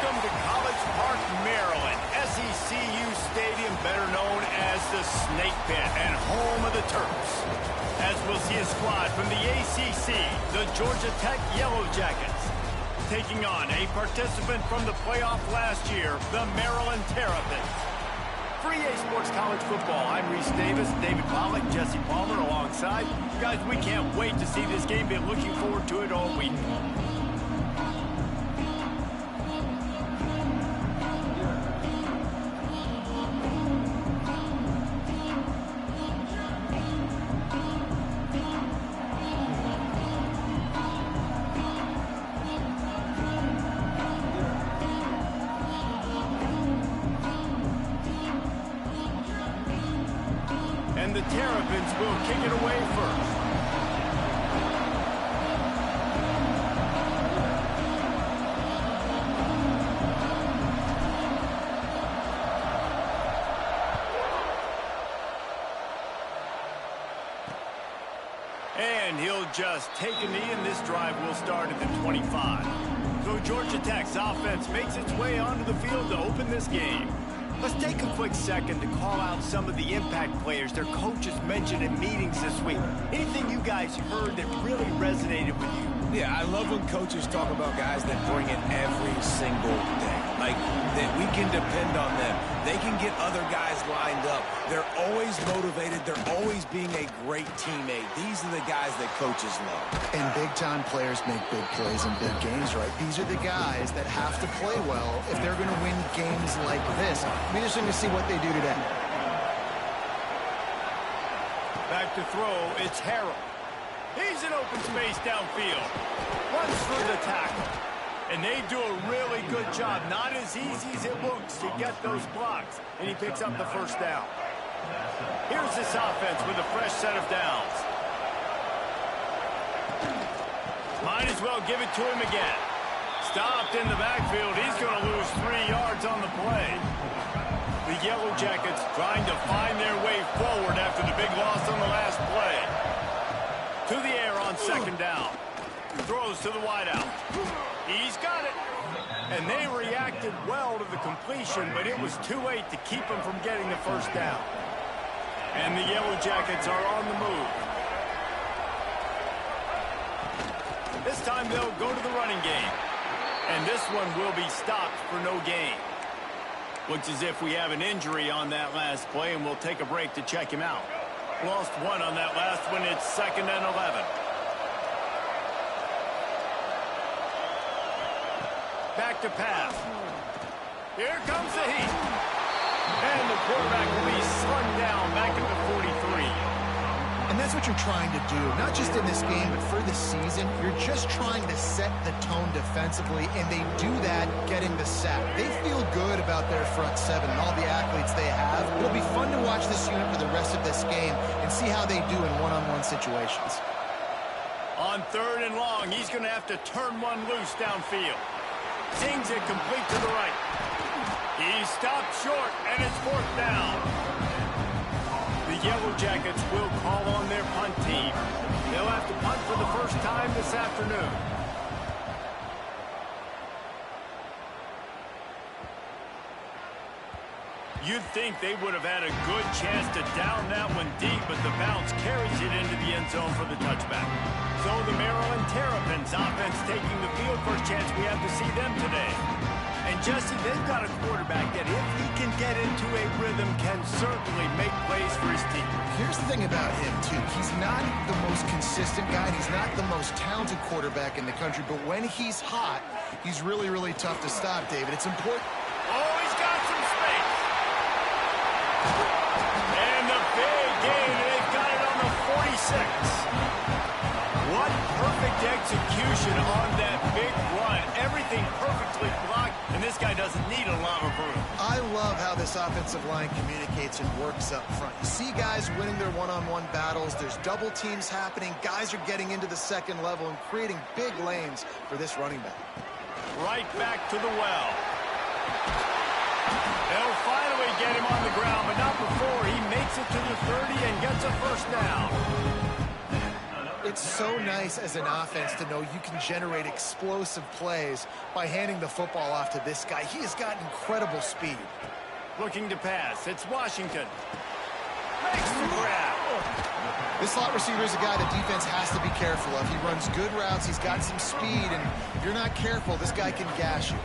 Welcome to College Park, Maryland, SECU Stadium, better known as the Snake Pit and home of the Terps. As we'll see a squad from the ACC, the Georgia Tech Yellow Jackets, taking on a participant from the playoff last year, the Maryland Terps. For EA Sports College Football, I'm Reese Davis, David Pollock, Jesse Palmer alongside. Guys, we can't wait to see this game. Been looking forward to it all week. And the Terrapins will kick it away first. And he'll just take a knee, and this drive will start at the 25. So Georgia Tech's offense makes its way onto the field to open this game. Let's take a quick second to call out some of the impact players their coaches mentioned in meetings this week. Anything you guys heard that really resonated with you? Yeah, I love when coaches talk about guys that bring it every single day. Like, that we can depend on them. They can get other guys lined up. They're always motivated. They're always being a great teammate. These are the guys that coaches love. And big-time players make big plays in big games, right? These are the guys that have to play well if they're going to win games like this. We're just going to see what they do today. Back to throw, it's Harrell. He's in open space downfield. Runs through the tackle. And they do a really good job. Not as easy as it looks to get those blocks. And he picks up the first down. Here's this offense with a fresh set of downs. Might as well give it to him again. Stopped in the backfield. He's going to lose 3 yards on the play. The Yellow Jackets trying to find their way forward after the big loss on the last play. To the air on second down. Throws to the wideout. He's got it. And they reacted well to the completion, but it was too late to keep him from getting the first down. And the Yellow Jackets are on the move. This time they'll go to the running game. And this one will be stopped for no gain. Looks as if we have an injury on that last play, and we'll take a break to check him out. Lost one on that last one. It's 2nd and 11. Back to pass. Here comes the heat. And the quarterback will be slung down back at the 43. And that's what you're trying to do, not just in this game, but for the season. You're just trying to set the tone defensively, and they do that getting the sack. They feel good about their front seven and all the athletes they have. It'll be fun to watch this unit for the rest of this game and see how they do in one-on-one situations. On 3rd and long, he's going to have to turn one loose downfield. Sings it complete to the right. He stopped short, and it's 4th down. The Yellow Jackets will call on their punt team. They'll have to punt for the first time this afternoon. You'd think they would have had a good chance to down that one deep, but the bounce carries it into the end zone for the touchback. So the Maryland Terrapins offense taking the field. First chance we have to see them today. And Jesse, they've got a quarterback that if he can get into a rhythm can certainly make plays for his team. Here's the thing about him, too. He's not the most consistent guy. He's not the most talented quarterback in the country. But when he's hot, he's really, really tough to stop, David. It's important. Oh, he's got some space. And the big gain. They've got it on the 46. What perfect execution on that big run. Everything perfectly blocked, and this guy doesn't need a lot of room. I love how this offensive line communicates and works up front. You see guys winning their one-on-one battles. There's double teams happening. Guys are getting into the second level and creating big lanes for this running back. Right back to the well. They'll finally get him on the ground, but not before he makes it to the 30 and gets a first down. It's so nice as an offense to know you can generate explosive plays by handing the football off to this guy. He has got incredible speed. Looking to pass. It's Washington. Makes the grab. This slot receiver is a guy the defense has to be careful of. He runs good routes. He's got some speed, and if you're not careful, this guy can gash you.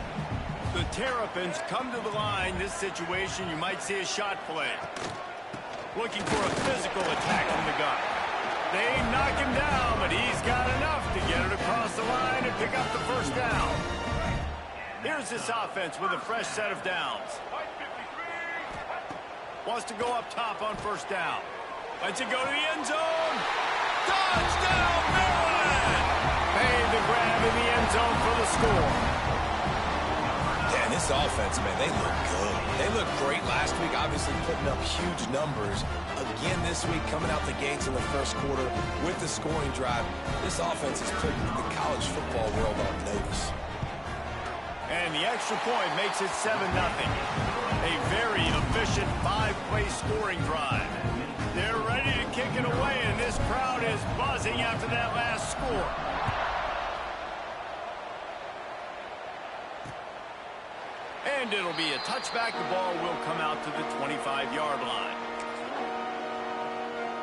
The Terrapins come to the line. This situation, you might see a shot play. Looking for a physical attack from the gun. They knock him down, but he's got enough to get it across the line and pick up the first down. Here's this offense with a fresh set of downs. Wants to go up top on first down. Lets it go to the end zone. Touchdown, Maryland! Made the grab in the end zone for the score. Yeah, and this offense, man, they look good. They looked great last week, obviously putting up huge numbers. Again this week, coming out the gates in the first quarter with the scoring drive. This offense is putting the college football world on notice. And the extra point makes it 7-0. A very efficient 5-play scoring drive. They're ready to kick it away, and this crowd is buzzing after that last score. And it'll be a touchback. The ball will come out to the 25-yard line.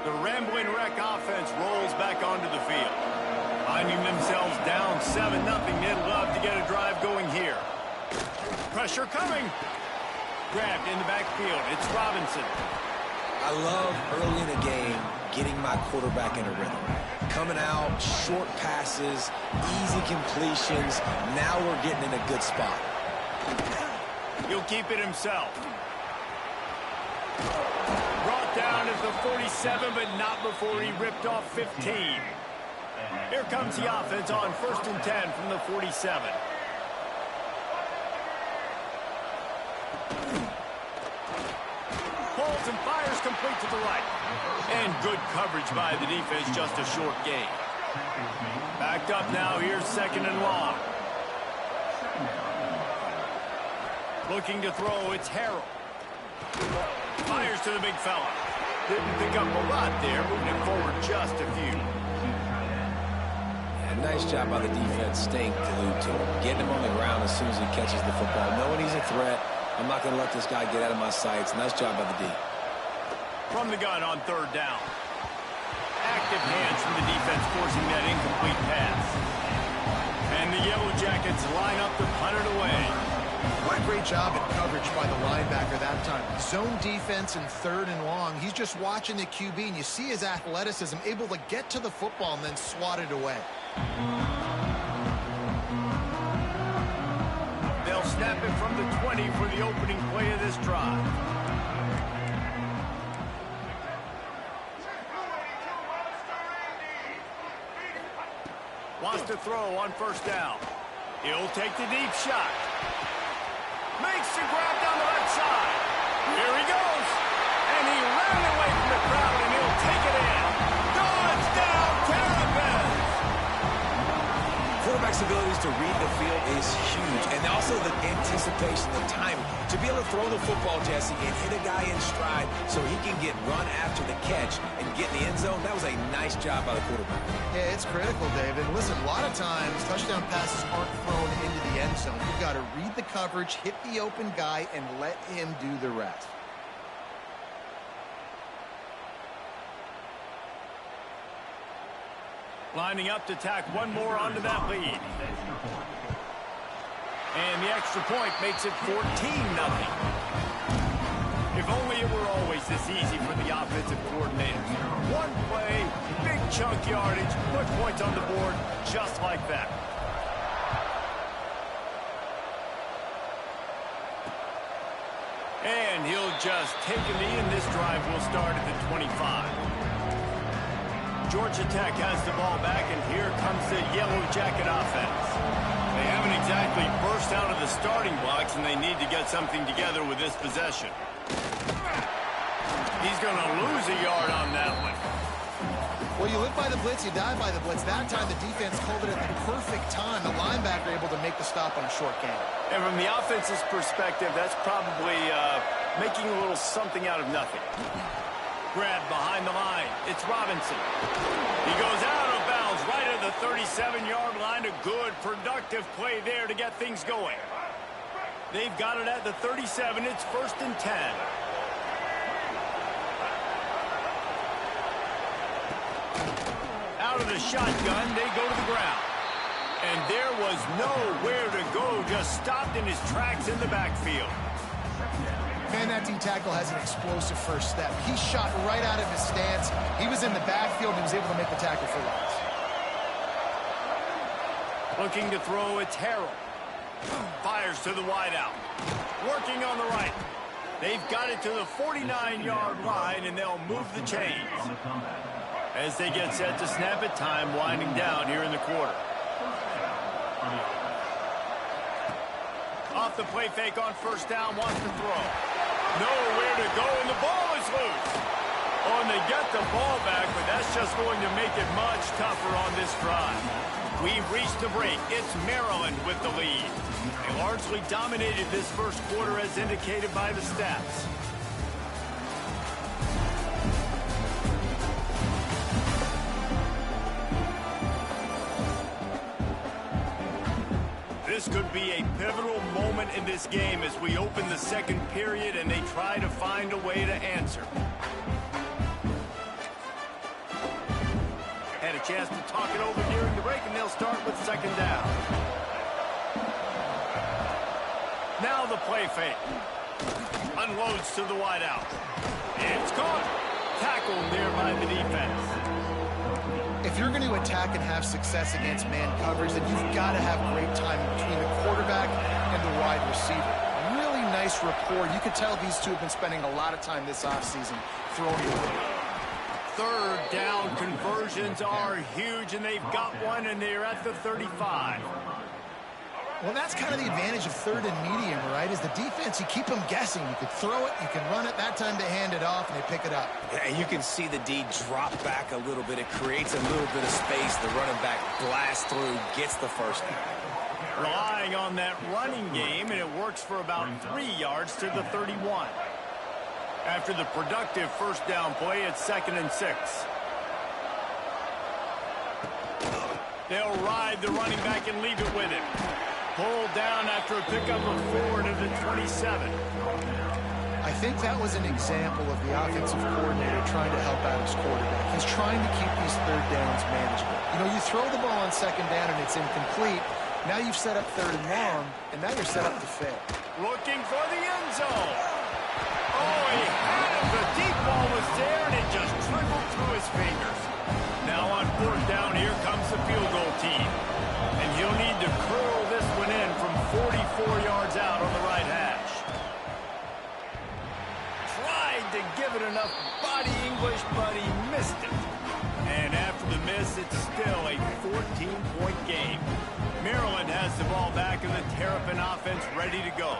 The Rambling Wreck offense rolls back onto the field. Finding themselves down 7-0, they'd love to get a drive going here. Pressure coming. Grabbed in the backfield. It's Robinson. I love early in the game getting my quarterback in a rhythm. Coming out, short passes, easy completions. Now we're getting in a good spot. He'll keep it himself. Brought down at the 47, but not before he ripped off 15. Here comes the offense on 1st and 10 from the 47. Pulls and fires complete to the right. And good coverage by the defense, just a short gain. Backed up now, here's 2nd and long. Looking to throw, it's Harrell. Fires to the big fella. Didn't pick up a lot there, moving it forward just a few. Yeah, nice job by the defense staying glued to him. Getting him on the ground as soon as he catches the football. Knowing he's a threat, I'm not going to let this guy get out of my sights. Nice job by the D. From the gun on 3rd down. Active hands from the defense forcing that incomplete pass. And the Yellow Jackets line up to punt it away. What a great job in coverage by the linebacker that time. Zone defense in 3rd and long. He's just watching the QB, and you see his athleticism, able to get to the football and then swat it away. They'll snap it from the 20 for the opening play of this drive. Wants to throw on 1st down. He'll take the deep shot. Makes the grab down the left side. Here he goes. And he ran away from the crowd, and he'll take it in. Touchdown, Terrapins! Quarterback's abilities to read the field is huge. And also the anticipation, the timing. To be able to throw the football, Jesse, and hit a guy in stride so he can get run after the catch and get in the end zone, that was a nice job by the quarterback. Yeah, it's critical, David. Listen, a lot of times touchdown passes aren't thrown into the end zone. You've got to read the coverage, hit the open guy, and let him do the rest. Lining up to tack one more onto that lead. And the extra point makes it 14-0. If only it were always this easy for the offensive coordinators. One play, big chunk yardage, put points on the board just like that. And he'll just take a knee, and this drive will start at the 25. Georgia Tech has the ball back, and here comes the Yellow Jacket offense. They haven't exactly burst out of the starting blocks, and they need to get something together with this possession. He's going to lose a yard on that one. Well, you live by the blitz, you die by the blitz. That time the defense called it at the perfect time. The linebacker able to make the stop on a short gain. And from the offense's perspective, that's probably making a little something out of nothing. Grab behind the line. It's Robinson. He goes out of bounds. right at the 37-yard line. A good, productive play there to get things going. They've got it at the 37. It's 1st and 10. Out of the shotgun, they go to the ground. And there was nowhere to go, just stopped in his tracks in the backfield. Man, that D-tackle has an explosive first step. He shot right out of his stance. He was in the backfield and was able to make the tackle for loss. Looking to throw, it's Harold. Fires to the wideout. Working on the right. They've got it to the 49-yard line, and they'll move the chains. As they get set to snap it, time winding down here in the quarter. Off the play fake on 1st down, wants to throw. Nowhere to go, and the ball is loose. Oh, and they get the ball back, but that's just going to make it much tougher on this drive. We've reached the break. It's Maryland with the lead. They largely dominated this first quarter as indicated by the stats. This could be a pivotal moment in this game as we open the second period and they try to find a way to answer. Had a chance to talk it over during the break, and they'll start with 2nd down. Now the play fake. Unloads to the wideout. It's caught. Tackled there by the defense. If you're going to attack and have success against man coverage, then you've got to have great timing between the quarterback and the wide receiver. Really nice rapport. You could tell these two have been spending a lot of time this offseason throwing the ball. 3rd down conversions are huge, and they've got one, and they're at the 35. Well, that's kind of the advantage of 3rd and medium, right? Is the defense, you keep them guessing. You can throw it, you can run it. That time they hand it off, and they pick it up. Yeah, and you can see the D drop back a little bit. It creates a little bit of space. The running back blasts through, gets the 1st down. Relying on that running game, and it works for about 3 yards to the 31. After the productive 1st down play, it's 2nd and 6. They'll ride the running back and leave it with him. Pulled down after a pickup of 4 to the 27. I think that was an example of the offensive coordinator trying to help out his quarterback. He's trying to keep these 3rd downs manageable. You know, you throw the ball on 2nd down and it's incomplete. Now you've set up 3rd and long, and now you're set up to fail. Looking for the end zone. Oh, he had it. The deep ball was there, and it just trickled through his fingers. Now on 4th down, here comes the field goal team. And he'll need to curl this one in from 44 yards out on the right hash. Tried to give it enough body English, but he missed it. And after the miss, it's still a 14-point game. Maryland has the ball back, and the Terrapin offense ready to go.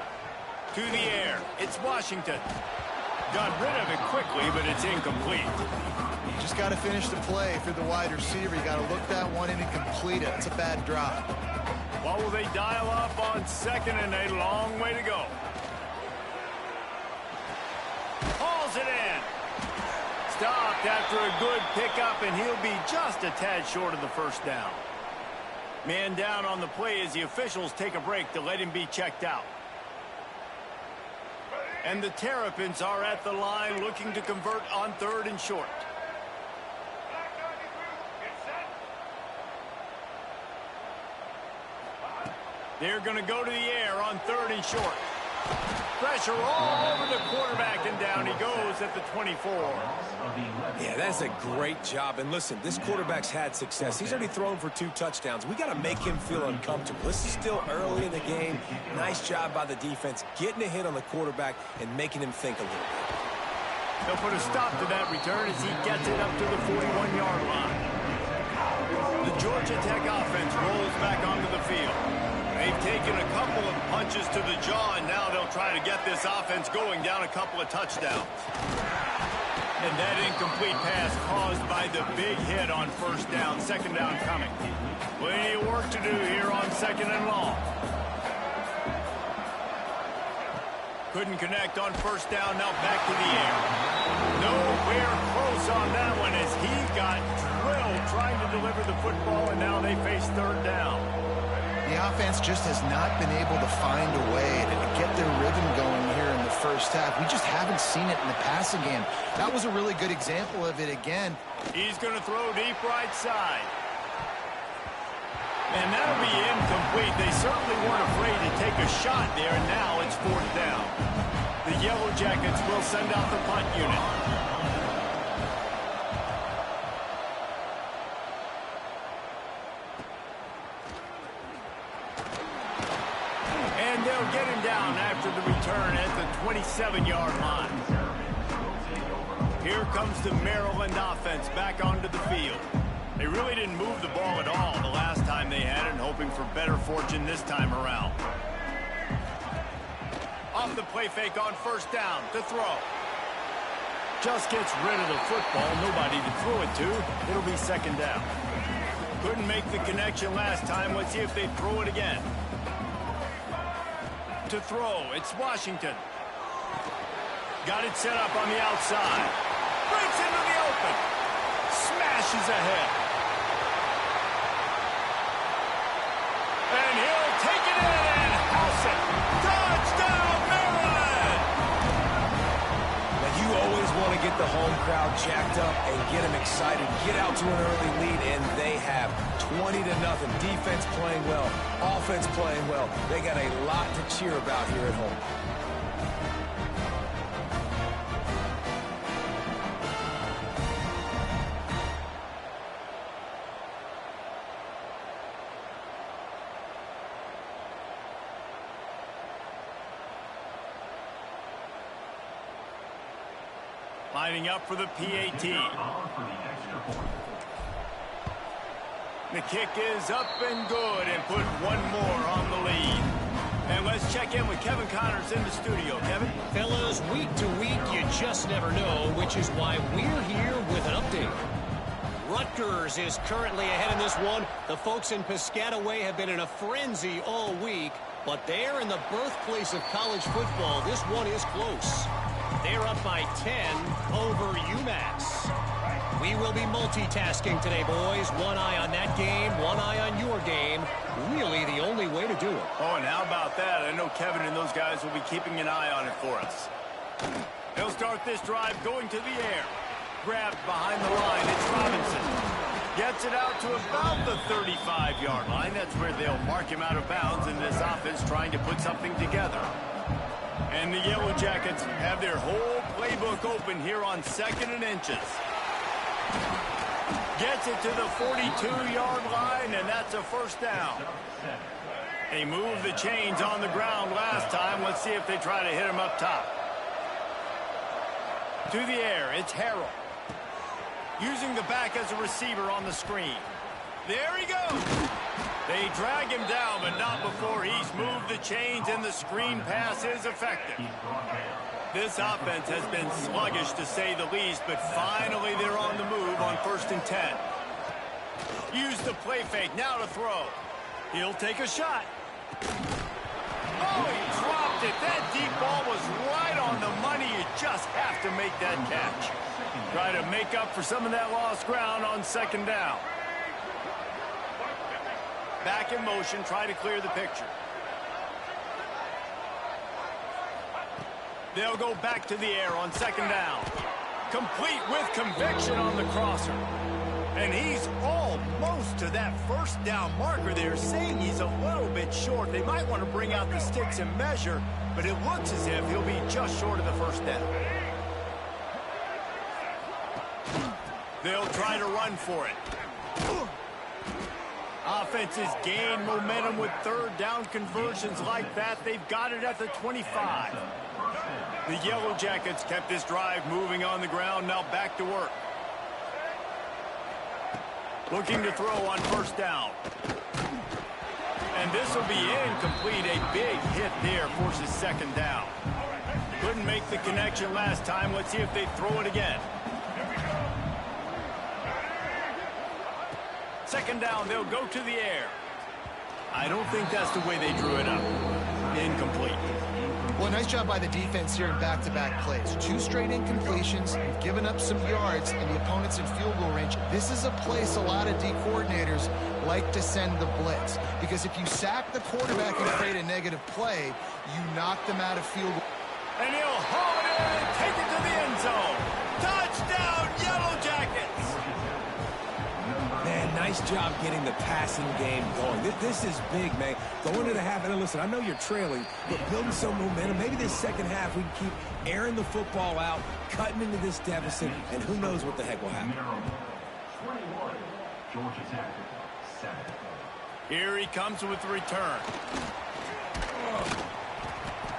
To the air, it's Washington. Got rid of it quickly, but it's incomplete. You just got to finish the play. If you're the wide receiver, you got to look that one in and complete it. It's a bad drop. What will they dial up on 2nd, and a long way to go? Hauls it in. Stopped after a good pickup, and he'll be just a tad short of the 1st down. Man down on the play as the officials take a break to let him be checked out. And the Terrapins are at the line looking to convert on 3rd and short. They're going to go to the air on 3rd and short. Pressure all over the quarterback, and down he goes at the 24. Yeah, that's a great job. And listen, this quarterback's had success. He's already thrown for 2 touchdowns. We got to make him feel uncomfortable. This is still early in the game. Nice job by the defense, getting a hit on the quarterback and making him think a little bit. They'll put a stop to that return as he gets it up to the 41-yard line. The Georgia Tech offense rolls back onto the field. They've taken a couple of punches to the jaw, and now they'll try to get this offense going down a couple of touchdowns. And that incomplete pass caused by the big hit on 1st down, 2nd down coming. Plenty of work to do here on 2nd and long. Couldn't connect on 1st down, now back to the air. Nowhere close on that one as he got drilled trying to deliver the football, and now they face third down. The offense just has not been able to find a way to get their rhythm going here in the first half. We just haven't seen it in the passing game. That was a really good example of it again. He's going to throw deep right side. And that'll be incomplete. They certainly weren't afraid to take a shot there, and now it's fourth down. The Yellow Jackets will send out the punt unit. And they'll get him down after the return at the 27-yard line. Here comes the Maryland offense back onto the field. They really didn't move the ball at all the last time they had it, hoping for better fortune this time around. Off the play fake on first down to throw. Just gets rid of the football. Nobody to throw it to. It'll be second down. Couldn't make the connection last time. Let's see if they throw it again. To throw, it's Washington. Got it set up on the outside. Breaks into the open. Smashes ahead. And he'll take it in and house it. Touchdown, Maryland! Now you always want to get the home crowd jacked up and get them excited. Get out to an early lead, and they have 20-0. Defense playing well. Offense playing well. They got a lot to cheer about here at home. Lining up for the PAT. The kick is up and good, and put one more on the lead. And let's check in with Kevin Connors in the studio. Kevin? Fellas, week to week, you just never know, which is why we're here with an update. Rutgers is currently ahead in this one. The folks in Piscataway have been in a frenzy all week, but they're in the birthplace of college football. This one is close. They're up by 10 over UMass. We will be multitasking today, boys. One eye on that game, one eye on your game. Really the only way to do it. Oh, and how about that? I know Kevin and those guys will be keeping an eye on it for us. They'll start this drive going to the air. Grabbed behind the line, it's Robinson. Gets it out to about the 35-yard line. That's where they'll mark him out of bounds in this offense trying to put something together. And the Yellow Jackets have their whole playbook open here on 2nd and inches. Gets it to the 42-yard line, and that's a first down. They moved the chains on the ground last time. Let's see if they try to hit him up top. To the air, it's Harrell. Using the back as a receiver on the screen. There he goes. They drag him down, but not before he's moved the chains, and the screen pass is effective. This offense has been sluggish, to say the least, but finally they're on the move on 1st and 10. Use the play fake, now to throw. He'll take a shot. Oh, he dropped it. That deep ball was right on the money. You just have to make that catch. Try to make up for some of that lost ground on 2nd down. Back in motion, try to clear the picture. They'll go back to the air on 2nd down. Complete with conviction on the crosser. And he's almost to that first down marker there, saying he's a little bit short. They might want to bring out the sticks and measure, but it looks as if he'll be just short of the first down. They'll try to run for it. Offenses gain momentum with 3rd down conversions like that. They've got it at the 25. The Yellow Jackets kept this drive moving on the ground. Now back to work. Looking to throw on 1st down. And this will be incomplete. A big hit there forces 2nd down. Couldn't make the connection last time. Let's see if they throw it again. 2nd down, they'll go to the air. I don't think that's the way they drew it up. Incomplete. Well, nice job by the defense here in back-to-back plays. 2 straight incompletions, you've given up some yards, and the opponent's in field goal range. This is a place a lot of D coordinators like to send the blitz, because if you sack the quarterback and create a negative play, you knock them out of field goal. And he'll haul it in and take it to the end zone. Touchdown, Yellow Jackets! Man, nice job getting the passing game going. This is big, man. Going to the half, and listen, I know you're trailing, but building some momentum. Maybe this second half we can keep airing the football out, cutting into this deficit, and who knows what the heck will happen. Here he comes with the return.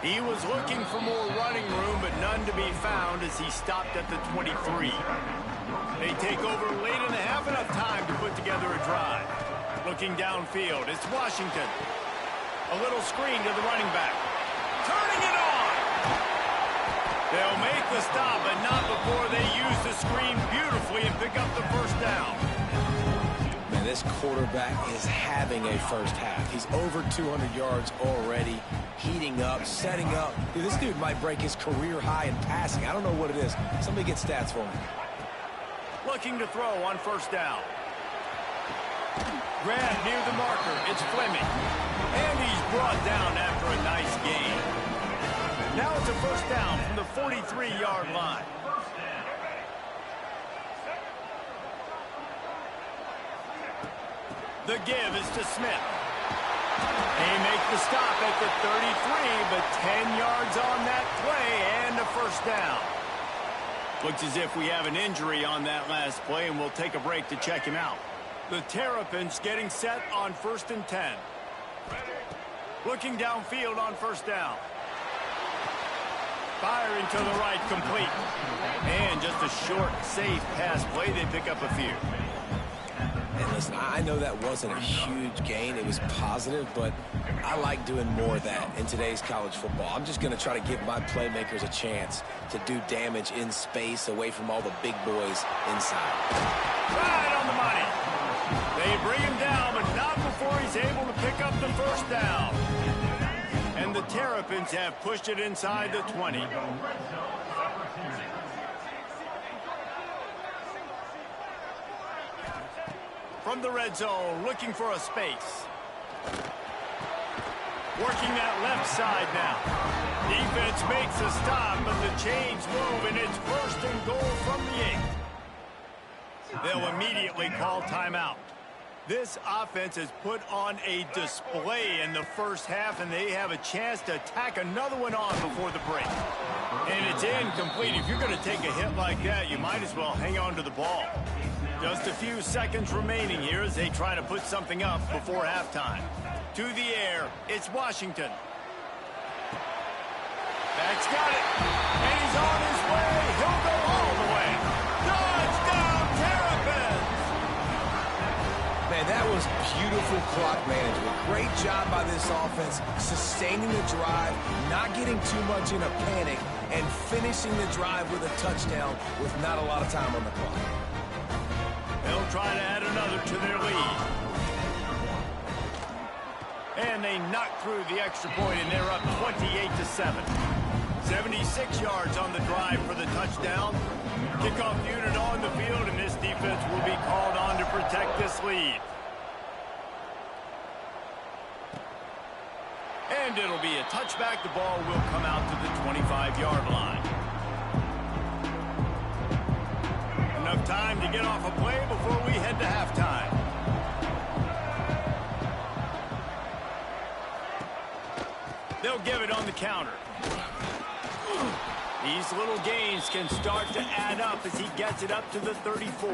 He was looking for more running room, but none to be found as he stopped at the 23. They take over late in the half, enough time to put together a drive. Looking downfield, it's Washington. A little screen to the running back. Turning it on! They'll make the stop, but not before they use the screen beautifully and pick up the first down. Man, this quarterback is having a first half. He's over 200 yards already, heating up, setting up. Dude, this dude might break his career high in passing. I don't know what it is. Somebody get stats for him. Looking to throw on first down. Grab near the marker. It's Fleming. And he's brought down after a nice gain. Now it's a first down from the 43-yard line. The give is to Smith. They make the stop at the 33, but 10 yards on that play and a first down. Looks as if we have an injury on that last play, and we'll take a break to check him out. The Terrapins getting set on 1st and 10. Looking downfield on first down. Firing to the right, complete. And just a short, safe pass play. They pick up a few. And listen, I know that wasn't a huge gain. It was positive, but I like doing more of that in today's college football. I'm just going to try to give my playmakers a chance to do damage in space away from all the big boys inside. Right on the money. They bring him down, but not before he's able to pick up the first down. And the Terrapins have pushed it inside the 20. From the red zone, looking for a space. Working that left side now. Defense makes a stop, but the chains move, and it's 1st and goal from the 8. They'll immediately call timeout. This offense has put on a display in the first half, and they have a chance to tack another one on before the break. And it's incomplete. If you're going to take a hit like that, you might as well hang on to the ball. Just a few seconds remaining here as they try to put something up before halftime. To the air, it's Washington. That's got it. And he's on his way. He'll go all the way. Touchdown, Terrapins! Man, that was beautiful clock management. Great job by this offense, sustaining the drive, not getting too much in a panic, and finishing the drive with a touchdown with not a lot of time on the clock. They'll try to add another to their lead. And they knock through the extra point, and they're up 28-7. 76 yards on the drive for the touchdown. Kickoff unit on the field, and this defense will be called on to protect this lead. And it'll be a touchback. The ball will come out to the 25-yard line. Enough time to get off a play before we head to halftime. They'll give it on the counter. These little gains can start to add up as he gets it up to the 34.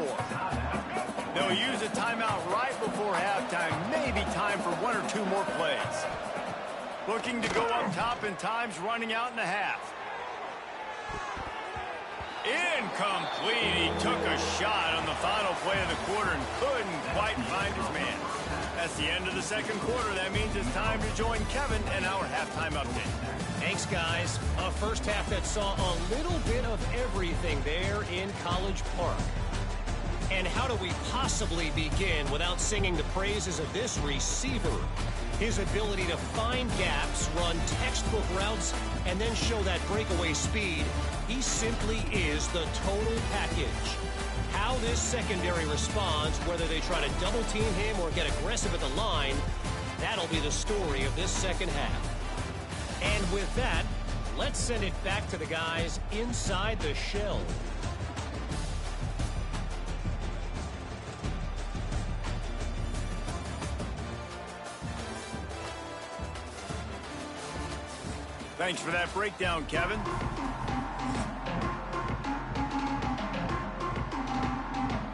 They'll use a timeout right before halftime. Maybe time for 1 or 2 more plays. Looking to go up top, and time's running out in the half. Incomplete. He took a shot on the final play of the quarter and couldn't quite find his man. That's the end of the second quarter. That means it's time to join Kevin and our halftime update. Thanks, guys. A first half that saw a little bit of everything there in College Park. And how do we possibly begin without singing the praises of this receiver? His ability to find gaps, run textbook routes, and then show that breakaway speed, he simply is the total package. How this secondary responds, whether they try to double-team him or get aggressive at the line, that'll be the story of this second half. And with that, let's send it back to the guys inside the shell. Thanks for that breakdown, Kevin.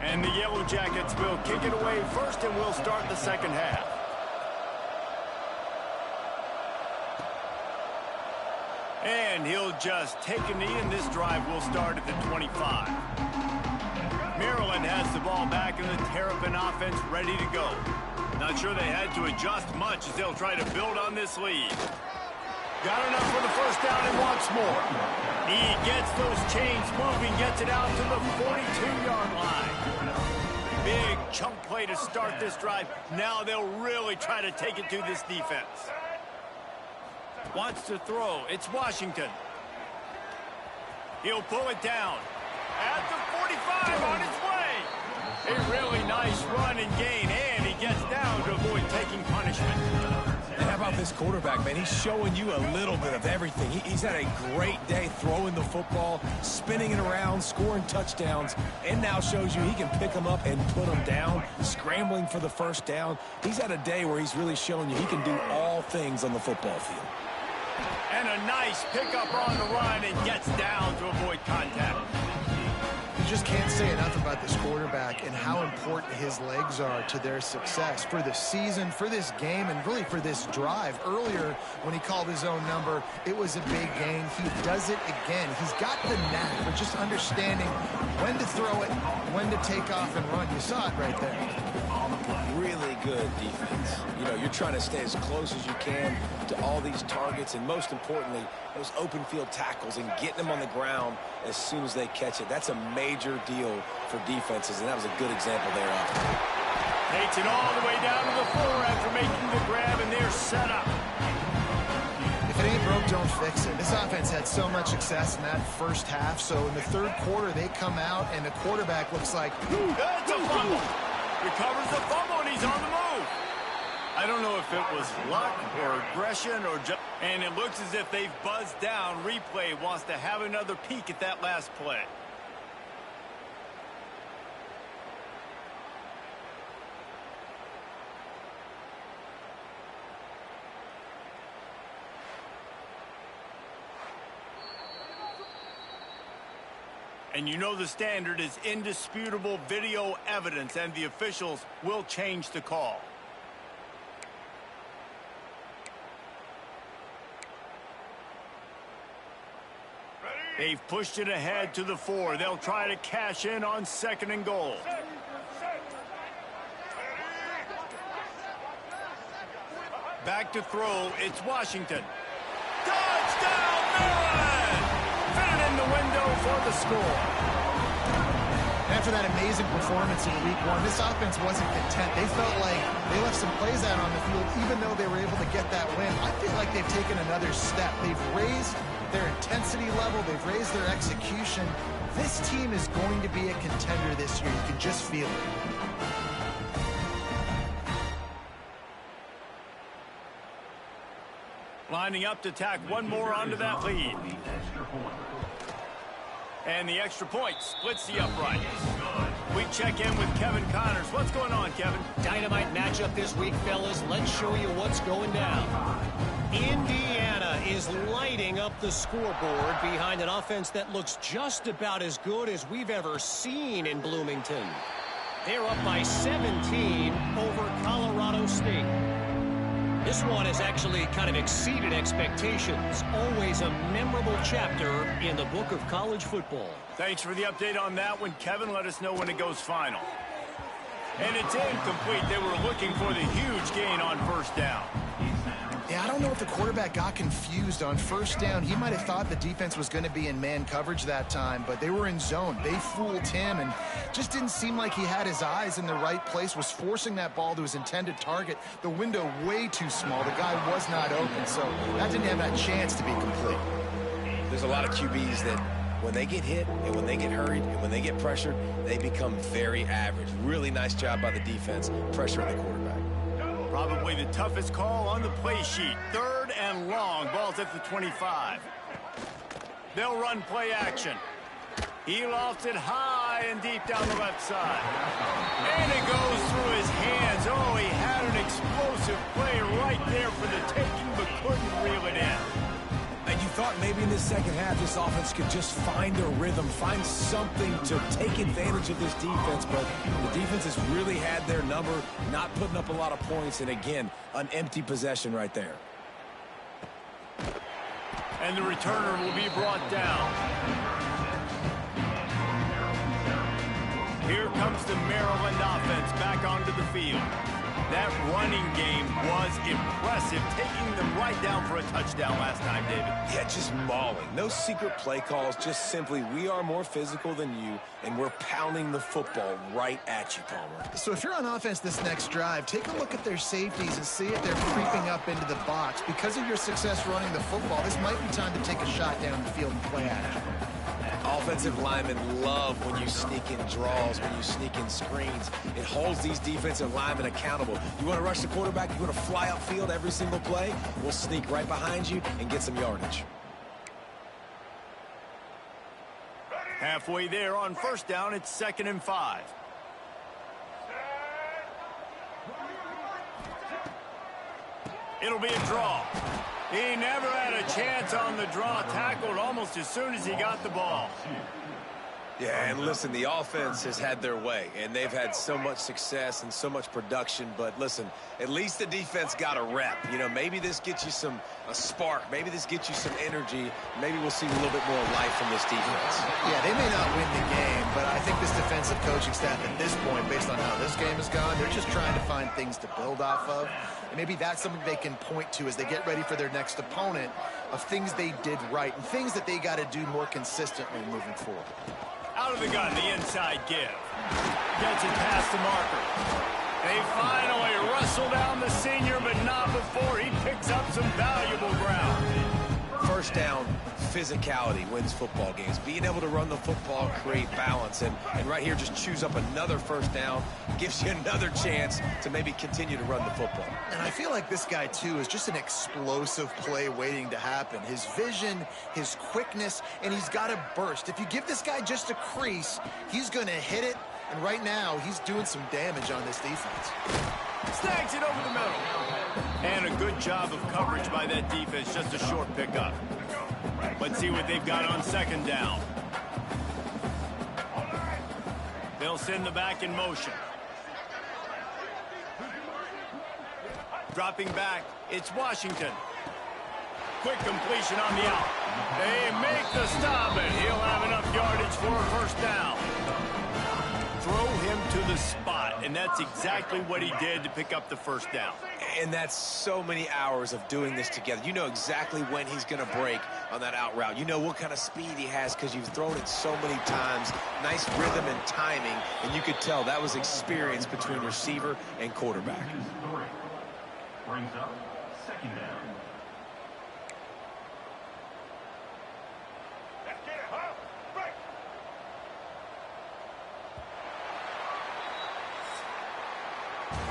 And the Yellow Jackets will kick it away first, and we'll start the second half. And he'll just take a knee, and this drive will start at the 25. Maryland has the ball back, and the Terrapin offense ready to go. Not sure they had to adjust much as they'll try to build on this lead. Got enough for the first down and wants more. He gets those chains moving, gets it out to the 42-yard line. Big chunk play to start this drive. Now they'll really try to take it to this defense. Wants to throw. It's Washington. He'll pull it down. At the 45 on his way. A really nice run and gain, and he gets down to avoid taking punishment. And how about this quarterback, man? He's showing you a little bit of everything. He's had a great day throwing the football, spinning it around, scoring touchdowns, and now shows you he can pick them up and put them down, scrambling for the first down. He's had a day where he's really showing you he can do all things on the football field. And a nice pickup on the run and gets down to avoid contact. You just can't say enough about this quarterback and how important his legs are to their success for the season, for this game, and really for this drive. Earlier, when he called his own number, it was a big gain. He does it again. He's got the knack for just understanding when to throw it, when to take off and run. You saw it right there. Really good defense. You know, you're trying to stay as close as you can to all these targets, and most importantly, those open field tackles and getting them on the ground as soon as they catch it. That's a major deal for defenses, and that was a good example there. Takes it all the way down to the floor after making the grab, and they're set up. If it ain't broke, don't fix it. This offense had so much success in that first half, so in the third quarter, they come out, and the quarterback looks like... That's a fumble. Recovers the fumble, and he's on the move. I don't know if it was luck or aggression or just... And it looks as if they've buzzed down. Replay wants to have another peek at that last play. And you know the standard is indisputable video evidence, and the officials will change the call. They've pushed it ahead to the 4. They'll try to cash in on 2nd and goal. Back to throw. It's Washington. Touchdown, Maryland! Fit it in the window for the score. After that amazing performance in week 1, this offense wasn't content. They felt like they left some plays out on the field, even though they were able to get that win. I feel like they've taken another step. They've raised their intensity level. They've raised their execution. This team is going to be a contender this year. You can just feel it. Lining up to tack one more onto that lead. And the extra point splits the upright. We check in with Kevin Connors. What's going on, Kevin? Dynamite matchup this week, fellas. Let's show you what's going down. Indiana is lighting up the scoreboard behind an offense that looks just about as good as we've ever seen in Bloomington. They're up by 17 over Colorado State. This one has actually kind of exceeded expectations. Always a memorable chapter in the book of college football. Thanks for the update on that one, Kevin. Let us know when it goes final. And it's incomplete. They were looking for the huge gain on first down. Yeah, I don't know if the quarterback got confused on first down. He might have thought the defense was going to be in man coverage that time, but they were in zone. They fooled him and just didn't seem like he had his eyes in the right place, was forcing that ball to his intended target. The window way too small. The guy was not open, so that didn't have that chance to be complete. There's a lot of QBs that when they get hit and when they get hurried and when they get pressured, they become very average. Really nice job by the defense pressuring the quarterback. Probably the toughest call on the play sheet. 3rd and long. Ball's at the 25. They'll run play action. He lofts it high and deep down the left side. And it goes through his hands. Oh, he had an explosive play right there for the taking, but couldn't reel it in. And you thought maybe in the second half this offense could just find a rhythm, find something to take advantage of this defense, but the defense has really had their number, not putting up a lot of points, and again, an empty possession right there. And the returner will be brought down. Here comes the Maryland offense back onto the field. That running game was impressive, taking them right down for a touchdown last time, David. Yeah, just mauling. No secret play calls, just simply we are more physical than you, and we're pounding the football right at you, Palmer. So if you're on offense this next drive, take a look at their safeties and see if they're creeping up into the box. Because of your success running the football, this might be time to take a shot down the field and play action. Offensive linemen love when you sneak in draws, when you sneak in screens. It holds these defensive linemen accountable. You want to rush the quarterback, you want to fly upfield every single play, we'll sneak right behind you and get some yardage. Halfway there on first down, it's 2nd and 5. It'll be a draw. He never had a chance on the draw, tackled almost as soon as he got the ball. Yeah, and listen, the offense has had their way, and they've had so much success and so much production, but listen, at least the defense got a rep. You know, maybe this gets you a spark. Maybe this gets you some energy. Maybe we'll see a little bit more life from this defense. Yeah, they may not win the game, but I think this defensive coaching staff at this point, based on how this game has gone, they're just trying to find things to build off of. And maybe that's something they can point to as they get ready for their next opponent, of things they did right and things that they got to do more consistently moving forward. Out of the gun, the inside give. Gets it past the marker. They finally wrestle down the senior, but not before he picks up some valuable ground. First down, physicality wins football games. Being able to run the football, create balance, and right here just choose up another first down, gives you another chance to maybe continue to run the football. And I feel like this guy, too, is just an explosive play waiting to happen. His vision, his quickness, and he's got a burst. If you give this guy just a crease, he's going to hit it, and right now he's doing some damage on this defense. Snags it over the middle. And a good job of coverage by that defense, just a short pickup. Let's see what they've got on 2nd down. They'll send the back in motion. Dropping back, it's Washington. Quick completion on the out. They make the stop, and he'll have enough yardage for a first down. Throw him to the spot, and that's exactly what he did to pick up the first down. And that's so many hours of doing this together. You know exactly when he's going to break on that out route. You know what kind of speed he has because you've thrown it so many times. Nice rhythm and timing, and you could tell that was experience between receiver and quarterback. Brings up 2nd down.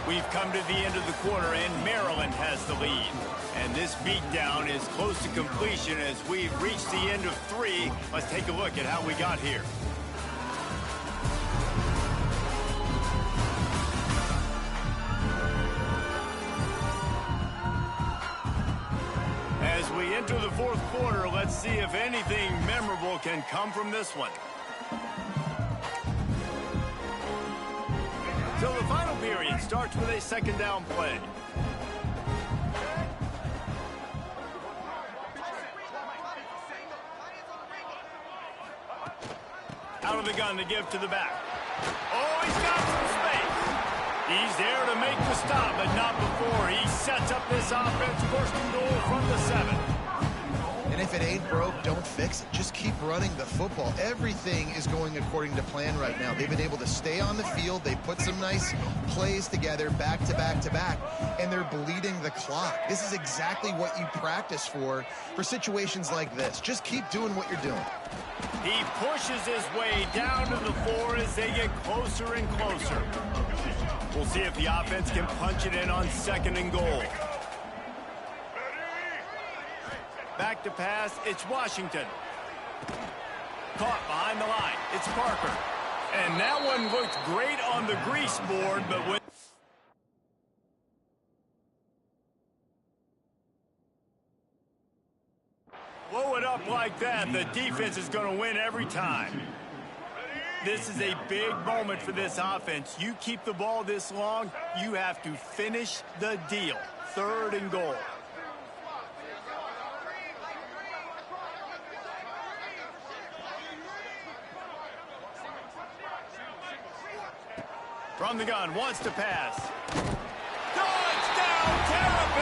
We've come to the end of the quarter, and Maryland has the lead. And this beatdown is close to completion as we've reached the end of 3. Let's take a look at how we got here. As we enter the 4th quarter, let's see if anything memorable can come from this one. So the final period starts with a 2nd down play. Out of the gun to give to the back. Oh, he's got some space. He's there to make the stop, but not before. He sets up this offense, first and goal from the 7. And if it ain't broke, don't fix it. Just keep running the football. Everything is going according to plan right now. They've been able to stay on the field. They put some nice plays together back to back to back, and they're bleeding the clock. This is exactly what you practice for situations like this. Just keep doing what you're doing. He pushes his way down to the 4 as they get closer and closer. We'll see if the offense can punch it in on 2nd and goal. Back to pass, it's Washington. Caught behind the line, it's Parker. And that one looked great on the grease board, but when... blow it up like that, the defense is going to win every time. This is a big moment for this offense. You keep the ball this long, you have to finish the deal. 3rd and goal. From the gun, wants to pass. Touchdown, Terps!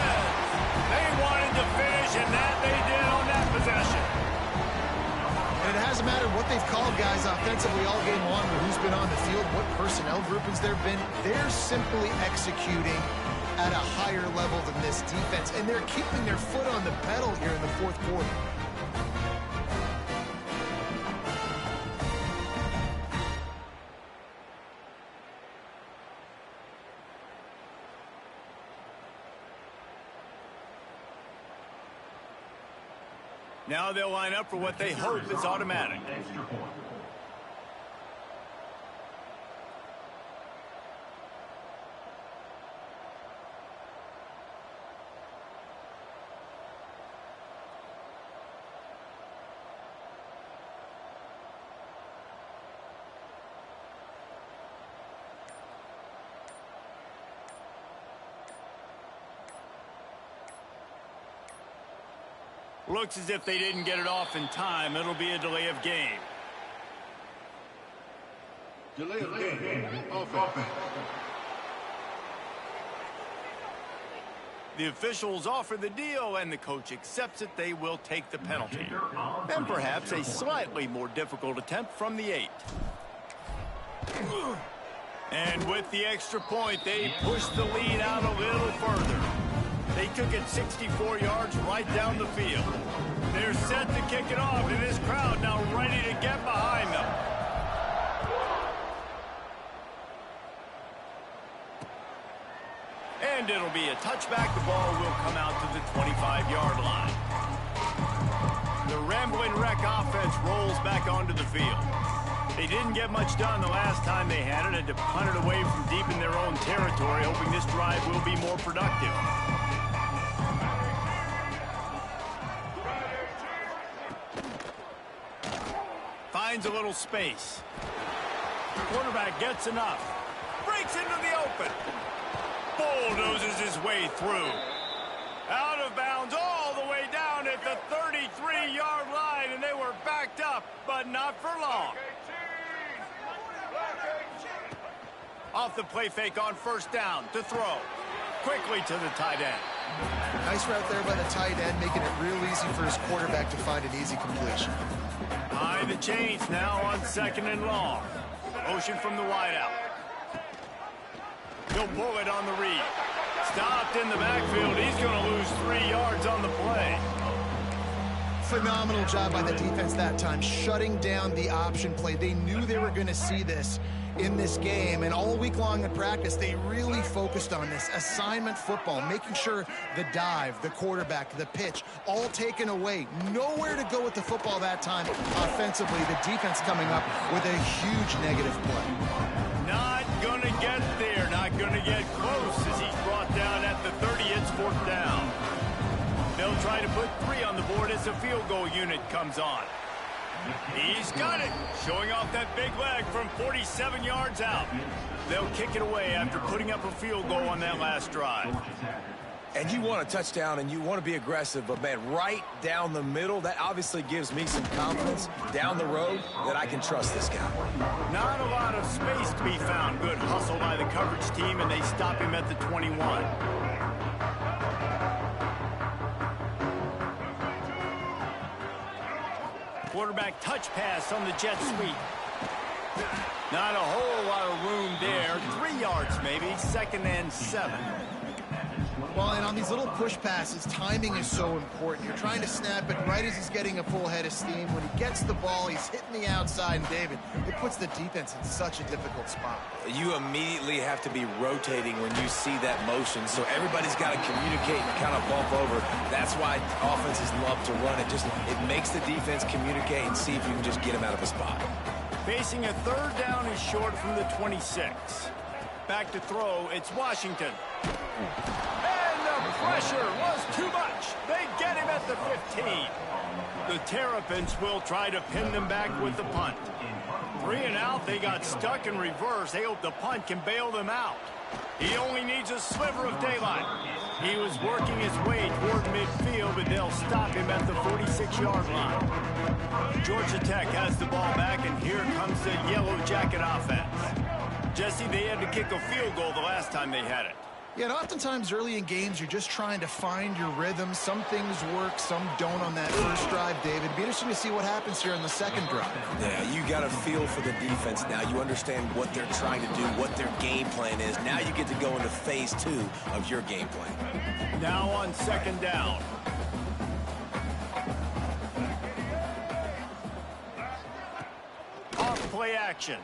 They wanted to finish, and that they did on that possession. And it hasn't mattered what they've called guys offensively all game long or who's been on the field, what personnel groupings there have been. They're simply executing at a higher level than this defense, and they're keeping their foot on the pedal here in the 4th quarter. Now they'll line up for what they hope is automatic. Extra point. Looks as if they didn't get it off in time. It'll be a delay of game. Delay of game. Offense. The officials offer the deal, and the coach accepts it. They will take the penalty. And perhaps a slightly more difficult attempt from the 8. And with the extra point, they push the lead out a little further. They took it 64 yards right down the field. They're set to kick it off, and this crowd now ready to get behind them. And it'll be a touchback. The ball will come out to the 25-yard line. The Rambling Wreck offense rolls back onto the field. They didn't get much done the last time they had it, and to punt it away from deep in their own territory, hoping this drive will be more productive. Finds a little space. The quarterback gets enough. Breaks into the open. Bulldozes his way through. Out of bounds all the way down at the 33-yard line, and they were backed up, but not for long. Off the play fake on 1st down to throw. Quickly to the tight end. Nice route there by the tight end, making it real easy for his quarterback to find an easy completion. Behind the chains now on 2nd and long. Motion from the wideout. He'll pull it on the read. Stopped in the backfield. He's going to lose 3 yards on the play. Phenomenal job by the defense that time, shutting down the option play. They knew they were going to see this in this game, and all week long in practice, they really focused on this assignment football, making sure the dive, the quarterback, the pitch, all taken away. Nowhere to go with the football that time offensively. The defense coming up with a huge negative play. Not going to get there, not going to get close as he's brought down at the 30. It's 4th down. They'll try to put 3 on the board as the field goal unit comes on. He's got it, showing off that big leg from 47 yards out. They'll kick it away after putting up a field goal on that last drive. And you want a touchdown and you want to be aggressive, but, man, right down the middle, that obviously gives me some confidence down the road that I can trust this guy. Not a lot of space to be found. Good hustle by the coverage team, and they stop him at the 21. Quarterback touch pass on the jet sweep. Not a whole lot of room there. 3 yards maybe. 2nd and 7. Well, and on these little push passes, timing is so important. You're trying to snap it right as he's getting a full head of steam. When he gets the ball, he's hitting the outside, and David, it puts the defense in such a difficult spot. You immediately have to be rotating when you see that motion, so everybody's got to communicate and kind of bump over. That's why offenses love to run it. It makes the defense communicate and see if you can just get him out of a spot. Facing a 3rd down is short from the 26. Back to throw, it's Washington. And the pressure was too much. They get him at the 15. The Terrapins will try to pin them back with the punt. 3 and out, they got stuck in reverse. They hope the punt can bail them out. He only needs a sliver of daylight. He was working his way toward midfield, but they'll stop him at the 46-yard line. Georgia Tech has the ball back, and here comes the Yellow Jacket offense. Jesse, they had to kick a field goal the last time they had it. Yeah, and oftentimes early in games, you're just trying to find your rhythm. Some things work, some don't on that first drive, David. It'd be interesting to see what happens here in the second drive. Yeah, you got to feel for the defense now. You understand what they're trying to do, what their game plan is. Now you get to go into phase 2 of your game plan. Now on 2nd down. Off play action.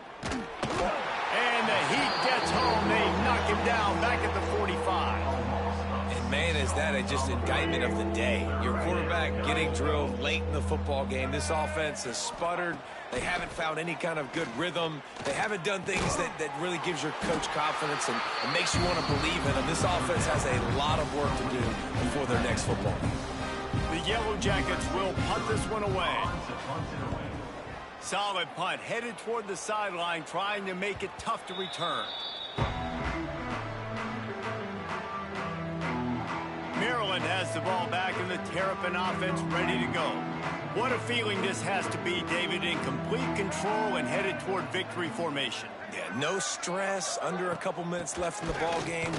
And the heat gets home. They knock him down back at the 45. And, man, is that just indictment of the day. Your quarterback getting drilled late in the football game. This offense has sputtered. They haven't found any kind of good rhythm. They haven't done things that really gives your coach confidence and makes you want to believe in them. This offense has a lot of work to do before their next football game. The Yellow Jackets will punt this one away. Solid punt, headed toward the sideline, trying to make it tough to return. Maryland has the ball back, and the Terrapin offense ready to go. What a feeling this has to be, David, in complete control and headed toward victory formation. Yeah, no stress, under a couple minutes left in the ball game,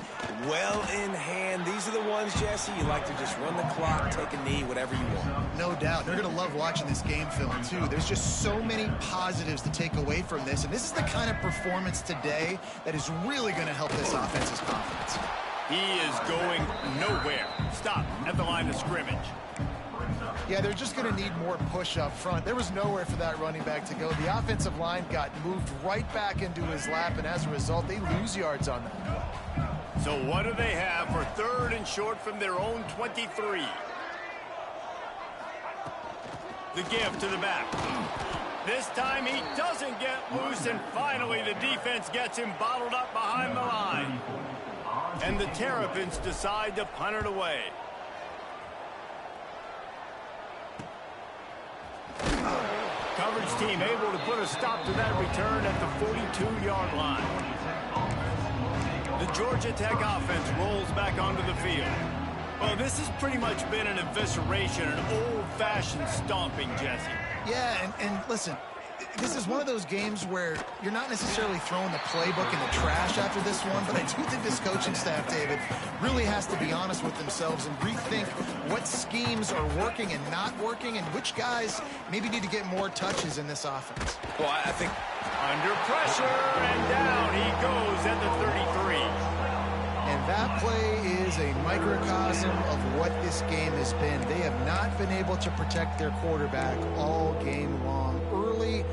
well in hand. These are the ones, Jesse, you like to just run the clock, take a knee, whatever you want. No doubt. They're going to love watching this game film, too. There's just so many positives to take away from this, and this is the kind of performance today that is really going to help this offense's confidence. He is going nowhere. Stop at the line of scrimmage. Yeah, they're just going to need more push up front. There was nowhere for that running back to go. The offensive line got moved right back into his lap, and as a result, they lose yards on that play. So what do they have for 3rd and short from their own 23? The give to the back. This time he doesn't get loose, and finally the defense gets him bottled up behind the line. And the Terrapins decide to punt it away. Coverage team able to put a stop to that return at the 42-yard line. The Georgia Tech offense rolls back onto the field. Well, this has pretty much been an evisceration, an old-fashioned stomping, Jesse. Yeah, and listen, this is one of those games where you're not necessarily throwing the playbook in the trash after this one, but I do think this coaching staff, David, really has to be honest with themselves and rethink what schemes are working and not working and which guys maybe need to get more touches in this offense. Well, I think under pressure, and down he goes at the 33. And that play is a microcosm of what this game has been. They have not been able to protect their quarterback all game long, early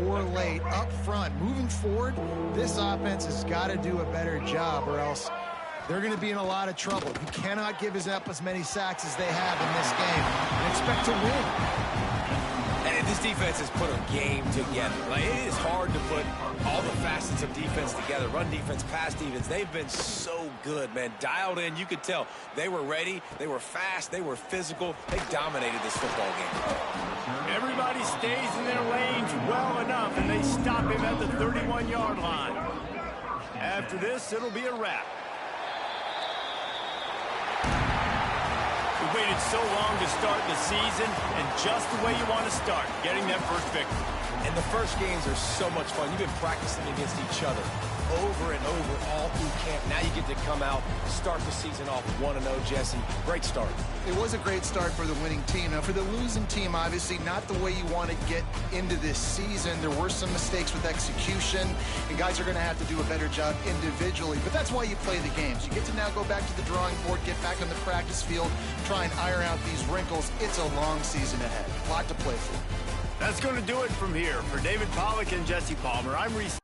or late, up front. Moving forward, this offense has got to do a better job, or else they're going to be in a lot of trouble. You cannot give up as many sacks as they have in this game and expect to win. And this defense has put a game together. Like, it is hard to put all the facets of defense together. Run defense, pass defense. They've been so good, man. Dialed in. You could tell they were ready. They were fast. They were physical. They dominated this football game. Everybody stays in their lanes well enough, and they stop him at the 31-yard line. After this, it'll be a wrap. You waited so long to start the season, and just the way you want to start, getting that first victory. And the first games are so much fun. You've been practicing against each other over and over all through camp. Now you get to come out, start the season off 1-0, Jesse. Great start. It was a great start for the winning team. Now, for the losing team, obviously not the way you want to get into this season. There were some mistakes with execution, and guys are going to have to do a better job individually. But that's why you play the games. You get to now go back to the drawing board, get back on the practice field, try and iron out these wrinkles. It's a long season ahead. A lot to play for. That's going to do it from here. For David Pollack and Jesse Palmer, I'm Reese.